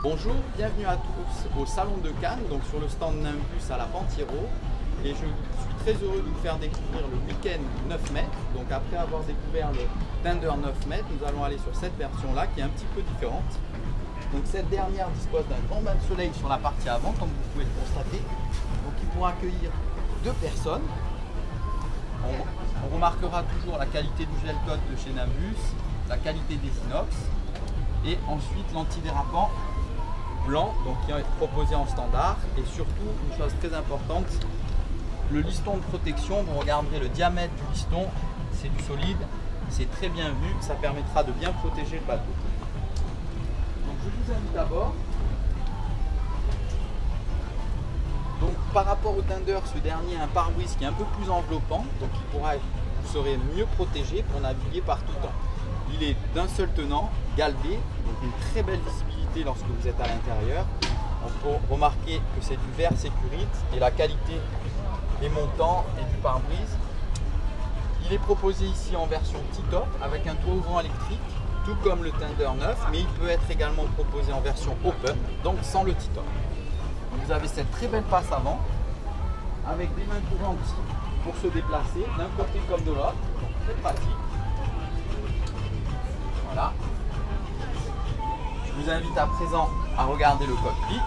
Bonjour, bienvenue à tous au Salon de Cannes, donc sur le stand Nimbus à la Pentiro. Et je suis très heureux de vous faire découvrir le week-end 9 mètres. Donc après avoir découvert le Thunder 9 mètres, nous allons aller sur cette version-là qui est un petit peu différente. Donc cette dernière dispose d'un grand bain de soleil sur la partie avant, comme vous pouvez le constater. Donc il pourra accueillir 2 personnes. On remarquera toujours la qualité du gel coat de chez Nimbus, la qualité des inox et ensuite l'antidérapant blanc, donc qui est proposé en standard. Et surtout, une chose très importante, le liston de protection. Vous regarderez le diamètre du liston, c'est du solide, c'est très bien vu, ça permettra de bien protéger le bateau. Donc je vous invite d'abord. Donc par rapport au Thunder, ce dernier a un pare-brise qui est un peu plus enveloppant, donc vous serez mieux protégé pour naviguer par tout temps. Il est d'un seul tenant, galbé, donc une très belle visibilité lorsque vous êtes à l'intérieur. On peut remarquer que c'est du verre sécurite et la qualité des montants et du pare-brise. Il est proposé ici en version T-top avec un toit ouvrant électrique, tout comme le Thunder 9, mais il peut être également proposé en version open, donc sans le T-top. Vous avez cette très belle passe avant, avec des mains courantes pour se déplacer, d'un côté comme de l'autre, donc très pratique. Voilà. Je vous invite à présent à regarder le cockpit.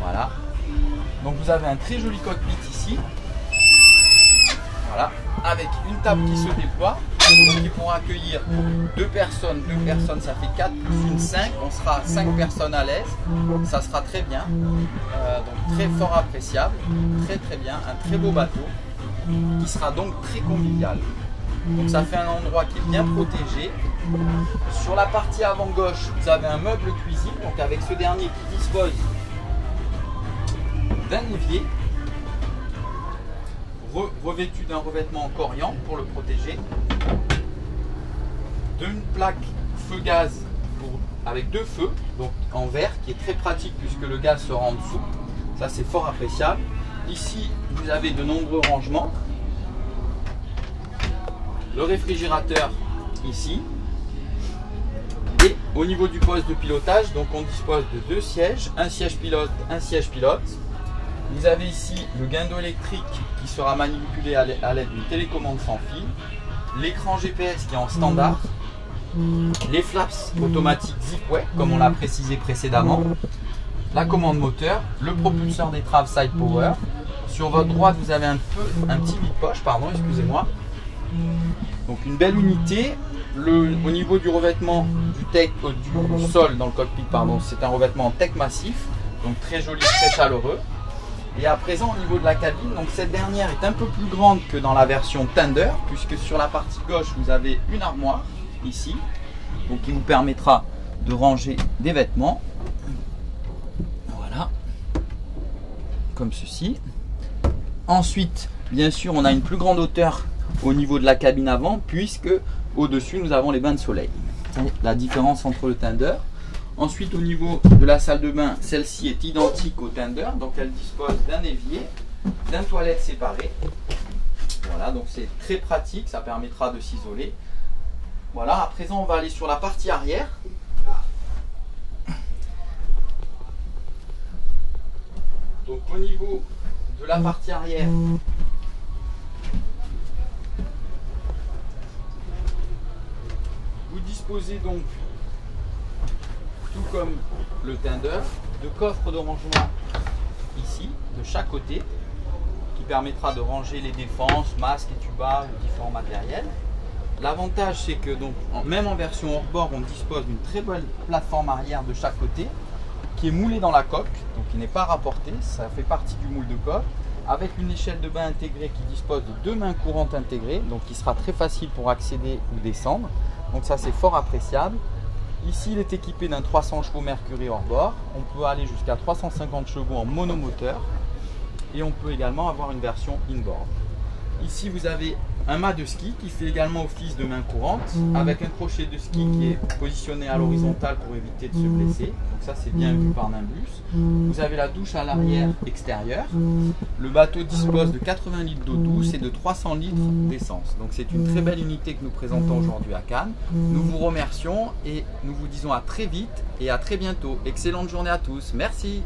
Voilà. Donc vous avez un très joli cockpit ici. Voilà. Avec une table qui se déploie. Donc il pourra accueillir 2 personnes. 2 personnes, ça fait 4 plus une 5. On sera 5 personnes à l'aise. Ça sera très bien. Donc très fort appréciable. Très bien. Un très beau bateau qui sera donc très convivial. Donc ça fait un endroit qui est bien protégé. Sur la partie avant gauche, vous avez un meuble cuisine, donc avec ce dernier qui dispose d'un évier revêtu d'un revêtement en coriandre pour le protéger, d'une plaque feu gaz avec 2 feux, donc en verre, qui est très pratique puisque le gaz sera en dessous. Ça c'est fort appréciable. Ici vous avez de nombreux rangements. Le réfrigérateur ici. Et au niveau du poste de pilotage, donc on dispose de 2 sièges, un siège pilote, un siège pilote. Vous avez ici le guindeau électrique qui sera manipulé à l'aide d'une télécommande sans fil, l'écran GPS qui est en standard, les flaps automatiques Zipway comme on l'a précisé précédemment, la commande moteur, le propulseur d'étrave Side Power. Sur votre droite vous avez un petit vide-poche, pardon, excusez-moi. Donc une belle unité. Au niveau du revêtement du sol dans le cockpit, pardon, c'est un revêtement en teck massif, donc très joli, très chaleureux. Et à présent au niveau de la cabine, donc cette dernière est un peu plus grande que dans la version Thunder, puisque sur la partie gauche vous avez une armoire ici, donc qui vous permettra de ranger des vêtements. Voilà, comme ceci. Ensuite, bien sûr, on a une plus grande hauteur au niveau de la cabine avant, puisque au-dessus nous avons les bains de soleil. La différence entre le Thunder. Ensuite, au niveau de la salle de bain, celle-ci est identique au Thunder, donc elle dispose d'un évier, d'un toilette séparé. Voilà, donc c'est très pratique, ça permettra de s'isoler. Voilà, à présent on va aller sur la partie arrière. Donc au niveau de la partie arrière, vous disposez donc, tout comme le Thunder, de coffres de rangement ici, de chaque côté, qui permettra de ranger les défenses, masques et tubas ou différents matériels. L'avantage c'est que donc, même en version hors-bord, on dispose d'une très belle plateforme arrière de chaque côté, qui est moulée dans la coque, donc qui n'est pas rapportée, ça fait partie du moule de coque, avec une échelle de bain intégrée qui dispose de 2 mains courantes intégrées, donc qui sera très facile pour accéder ou descendre. Donc ça c'est fort appréciable. Ici il est équipé d'un 300 chevaux Mercury hors bord. On peut aller jusqu'à 350 chevaux en monomoteur. Et on peut également avoir une version inboard. Ici, vous avez un mât de ski qui fait également office de main courante avec un crochet de ski qui est positionné à l'horizontale pour éviter de se blesser. Donc ça, c'est bien vu par Nimbus. Vous avez la douche à l'arrière extérieure. Le bateau dispose de 80 litres d'eau douce et de 300 litres d'essence. Donc c'est une très belle unité que nous présentons aujourd'hui à Cannes. Nous vous remercions et nous vous disons à très vite et à très bientôt. Excellente journée à tous. Merci.